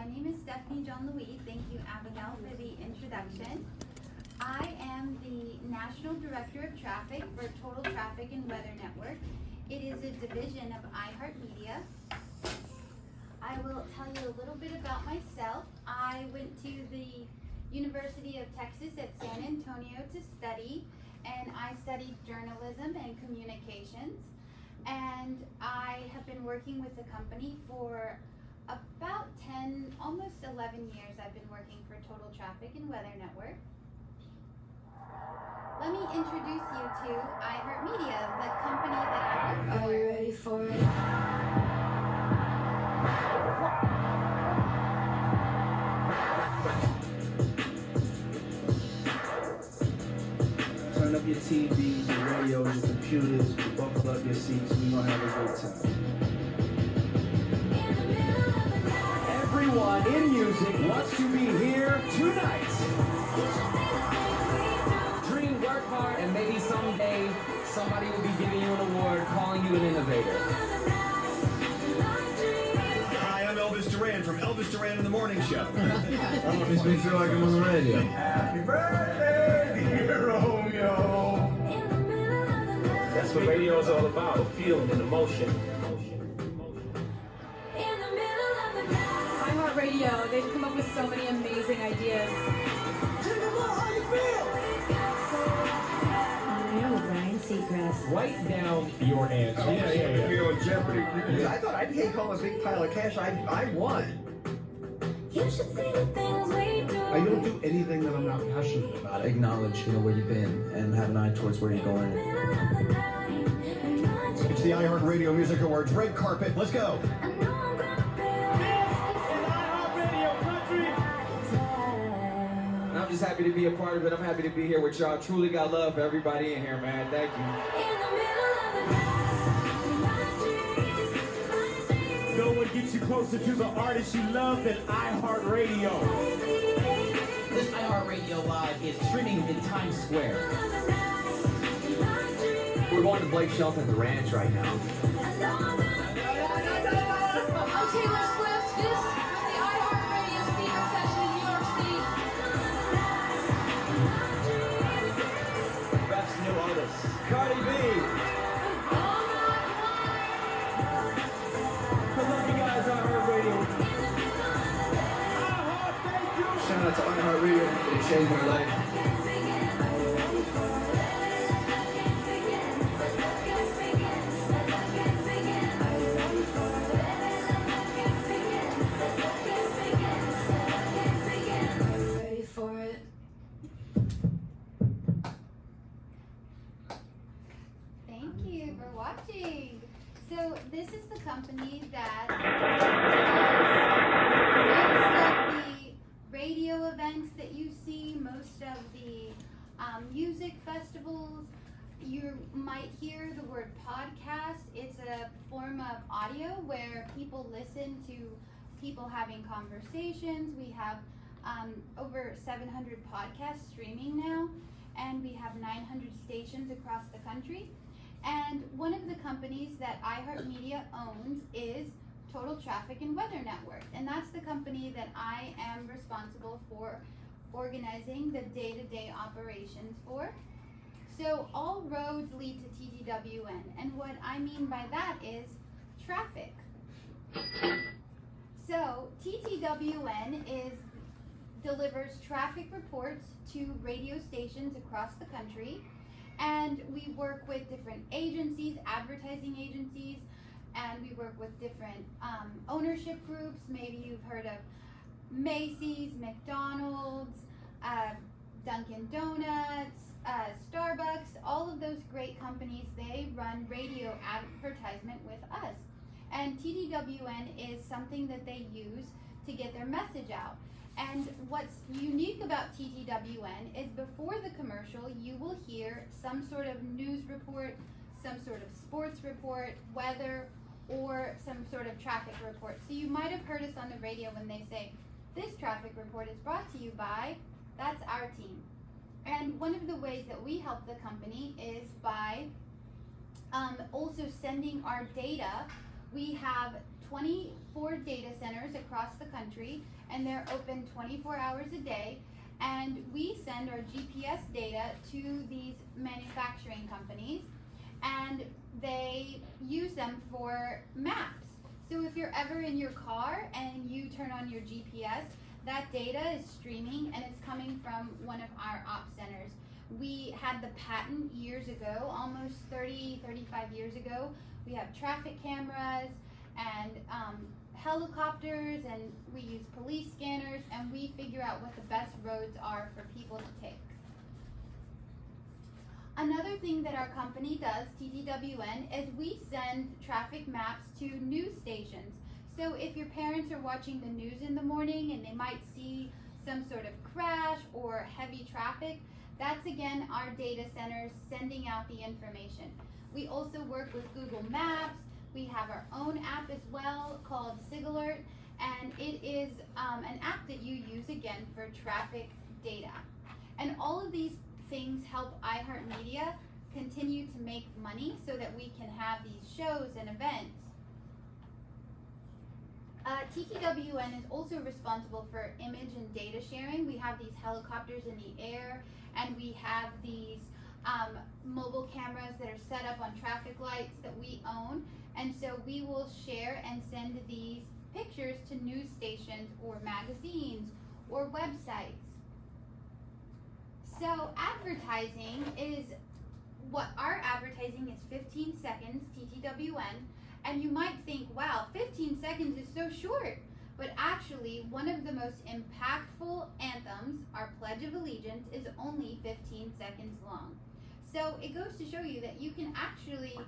name is Stephanie John Louis. Thank you, Abigail, for the introduction. I am the National Director of Traffic for Total Traffic and Weather Network. It is a division of iHeartMedia. I will tell you a little bit about myself. I went to the University of Texas at San Antonio to study, and I studied journalism and communications. And I have been working with the company for about 10, almost 11 years. I've been working for Total Traffic and Weather Network. Let me introduce you to iHeartMedia, the company that I work for. Are you ready for it? Turn up your TVs, your radios, your computers, buckle up your seats, we're gonna have a good time. Everyone in music wants to be here tonight. Dream, work hard, and maybe someday somebody will be giving you an award, calling you an innovator. Hi, I'm Elvis Duran from Elvis Duran in the Morning Show. Makes me feel like I'm on the radio. Happy birthday, dear Romeo. That's what radio is all about, a feeling and emotion. iHeartRadio, they've come up with so many amazing ideas. Ryan Seacrest. Write down your answer. You're on Jeopardy. I thought I'd take home a big pile of cash. I won. You should see the things we do. I don't do anything that I'm not passionate about. Acknowledge, where you've been and have an eye towards where you're going. It's the iHeartRadio Music Awards red carpet. Let's go. And I'm just happy to be a part of it. I'm happy to be here with y'all. Truly got love for everybody in here, man. Thank you. No one gets you closer to the artist you love than iHeartRadio. This iHeartRadio Live is streaming in Times Square. We're going to Blake Shelton at the ranch right now. I'm Taylor Swift. This is the iHeartRadio speaker session in New York City. Best new artist, Cardi B. I love you guys, iHeartRadio. Shout out to iHeartRadio. It changed my life. Ready for it? Thank you for watching. So this is the company that most of the radio events that you see, most of the music festivals. You might hear the word podcast. It's a form of audio where people listen to people having conversations. We have over 700 podcasts streaming now, and we have 900 stations across the country. And one of the companies that iHeartMedia owns is Total Traffic and Weather Network, and that's the company that I am responsible for organizing the day-to-day operations for. So all roads lead to TTWN, and what I mean by that is traffic. So TTWN delivers traffic reports to radio stations across the country, and we work with different agencies, advertising agencies, and we work with different ownership groups. Maybe you've heard of Macy's, McDonald's, Dunkin' Donuts, Starbucks, all of those great companies. They run radio advertisement with us. And TTWN is something that they use to get their message out. And what's unique about TTWN is before the commercial, you will hear some sort of news report, some sort of sports report, weather, or some sort of traffic report. So you might have heard us on the radio when they say, this traffic report is brought to you by, that's our team. And one of the ways that we help the company is by also sending our data We have 24 data centers across the country, and they're open 24 hours a day. And we send our GPS data to these manufacturing companies, and they use them for maps. So if you're ever in your car and you turn on your GPS, that data is streaming and it's coming from one of our ops centers. We had the patent years ago, almost 30, 35 years ago. We have traffic cameras and helicopters, and we use police scanners, and we figure out what the best roads are for people to take. Another thing that our company does, TTWN, is we send traffic maps to news stations. So if your parents are watching the news in the morning and they might see some sort of crash or heavy traffic, that's again our data centers sending out the information. We also work with Google Maps. We have our own app as well called SigAlert, and it is an app that you use again for traffic data. And all of these things help iHeartMedia continue to make money so that we can have these shows and events. TTWN is also responsible for image and data sharing. We have these helicopters in the air, and we have these mobile cameras that are set up on traffic lights that we own. And so we will share and send these pictures to news stations or magazines or websites. So advertising is, what our advertising is 15 seconds, TTWN, and you might think, wow, 15 seconds is so short. But actually, one of the most impactful anthems, our Pledge of Allegiance, is only 15 seconds long. So it goes to show you that you can actually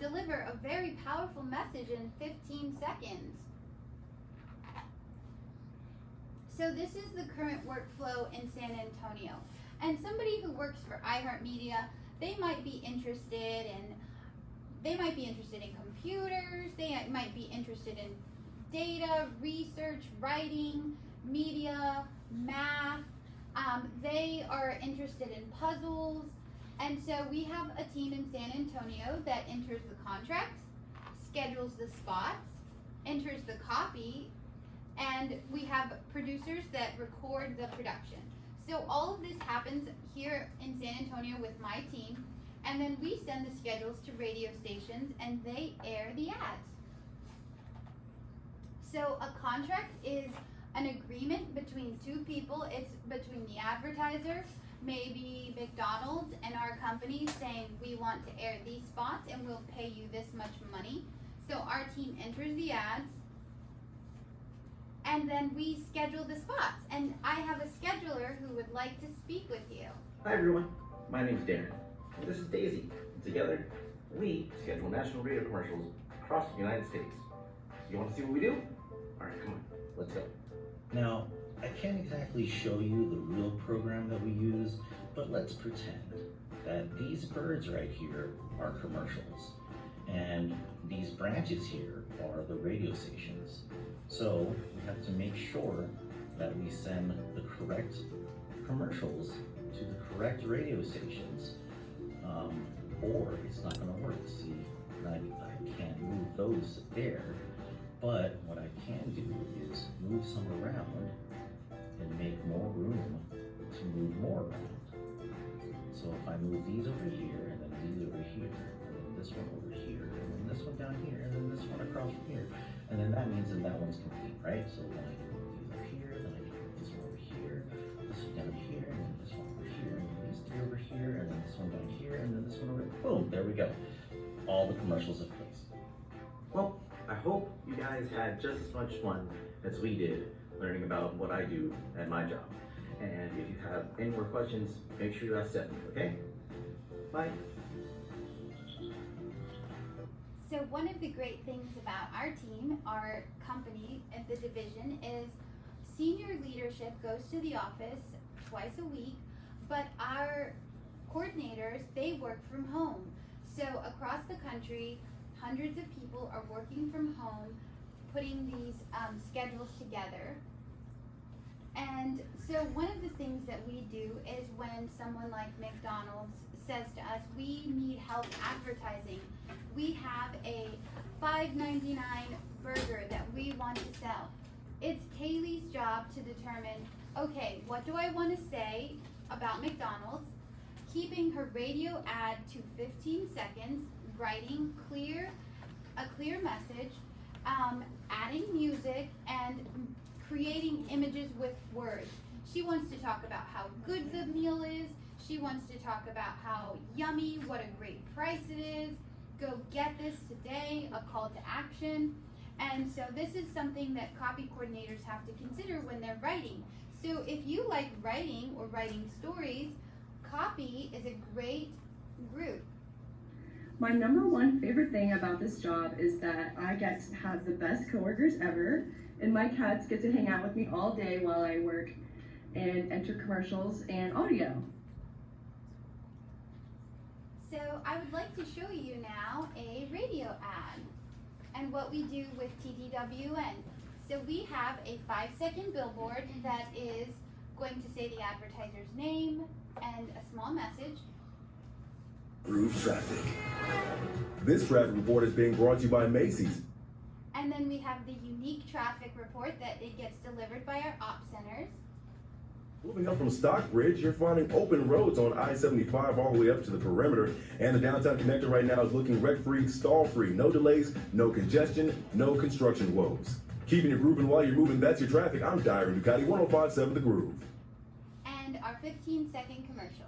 deliver a very powerful message in 15 seconds. So this is the current workflow in San Antonio. And somebody who works for iHeartMedia, they might be interested in computers, they might be interested in data, research, writing, media, math. They are interested in puzzles. And so we have a team in San Antonio that enters the contracts, schedules the spots, enters the copy, and we have producers that record the production. So all of this happens here in San Antonio with my team, and then we send the schedules to radio stations and they air the ads. So a contract is an agreement between two people. It's between the advertiser, maybe McDonald's, and our company saying we want to air these spots and we'll pay you this much money. So our team enters the ads, and then we schedule the spots. And I have a scheduler who would like to speak with you. Hi everyone, my name is Darren. And this is Daisy. And together, we schedule national radio commercials across the United States. You want to see what we do? Alright, come on, let's go. Now, I can't exactly show you the real program that we use, but let's pretend that these birds right here are commercials, and these branches here are the radio stations. So we have to make sure that we send the correct commercials to the correct radio stations, or it's not going to work. See, I can't move those there, but what I can do is move some around and make more room to move more around. So if I move these over here, and then these over here, and then this one over here, and then this one down here, and then this one across from here, and then that means that one's complete, right? So then I can move these up here, then I can move this one over here, this one down here, and then this one over here, and then these three over here, and then this one down here, and then this one over here. Boom, there we go. All the commercials have placed. Well, I hope you guys had just as much fun as we did learning about what I do at my job. And if you have any more questions, make sure you ask Stephanie, okay? Bye. So one of the great things about our team, our company, and the division is senior leadership goes to the office twice a week, but our coordinators, they work from home. So across the country, hundreds of people are working from home, putting these schedules together. And so one of the things that we do is when someone like McDonald's says to us, we need help advertising. We have a $5.99 burger that we want to sell. It's Kaylee's job to determine, okay, what do I want to say about McDonald's, keeping her radio ad to 15 seconds, writing a clear message, adding music, and creating images with words. She wants to talk about how good the meal is. She wants to talk about how yummy, what a great price it is. Go get this today, a call to action. And so this is something that copy coordinators have to consider when they're writing. So if you like writing or writing stories, copy is a great group. My number one favorite thing about this job is that I get to have the best coworkers ever, and my cats get to hang out with me all day while I work and enter commercials and audio. So I would like to show you now a radio ad and what we do with TTWN. So we have a 5-second billboard that is going to say the advertiser's name and a small message. Groove traffic. This traffic report is being brought to you by Macy's. And then we have the unique traffic report that it gets delivered by our op centers. Moving up from Stockbridge, you're finding open roads on I-75 all the way up to the perimeter. And the downtown connector right now is looking wreck-free, stall-free. No delays, no congestion, no construction woes. Keeping you grooving while you're moving, that's your traffic. I'm Diary Ducati, 105.7 The Groove. And our 15-second commercial.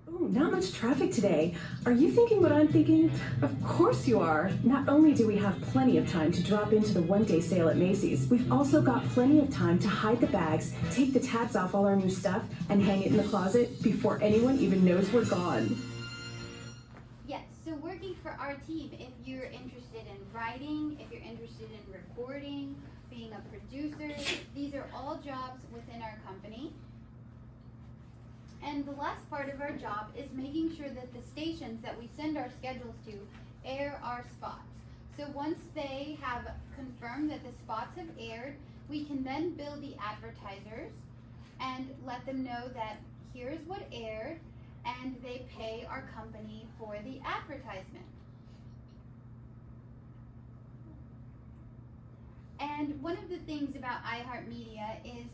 Ooh, not much traffic today. Are you thinking what I'm thinking? Of course you are. Not only do we have plenty of time to drop into the one-day sale at Macy's, we've also got plenty of time to hide the bags, take the tabs off all our new stuff, and hang it in the closet before anyone even knows we're gone. Yes, so working for our team, if you're interested in writing, if you're interested in recording, being a producer, these are all jobs within our company. And the last part of our job is making sure that the stations that we send our schedules to air our spots. So once they have confirmed that the spots have aired, we can then bill the advertisers and let them know that here's what aired, and they pay our company for the advertisement. And one of the things about iHeartMedia is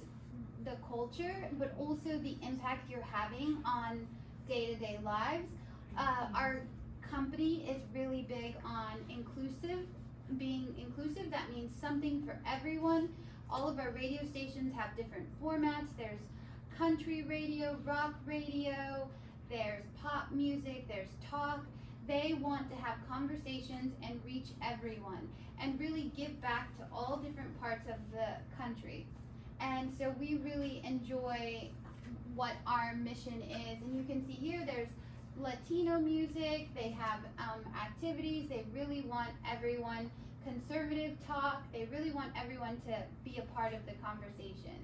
the culture, but also the impact you're having on day-to-day lives. Our company is really big on being inclusive. That means something for everyone. All of our radio stations have different formats. There's country radio, rock radio, there's pop music, there's talk. They want to have conversations and reach everyone and really give back to all different parts of the country. And so we really enjoy what our mission is. And you can see here there's Latino music, they have activities, they really want everyone, conservative talk, they really want everyone to be a part of the conversation.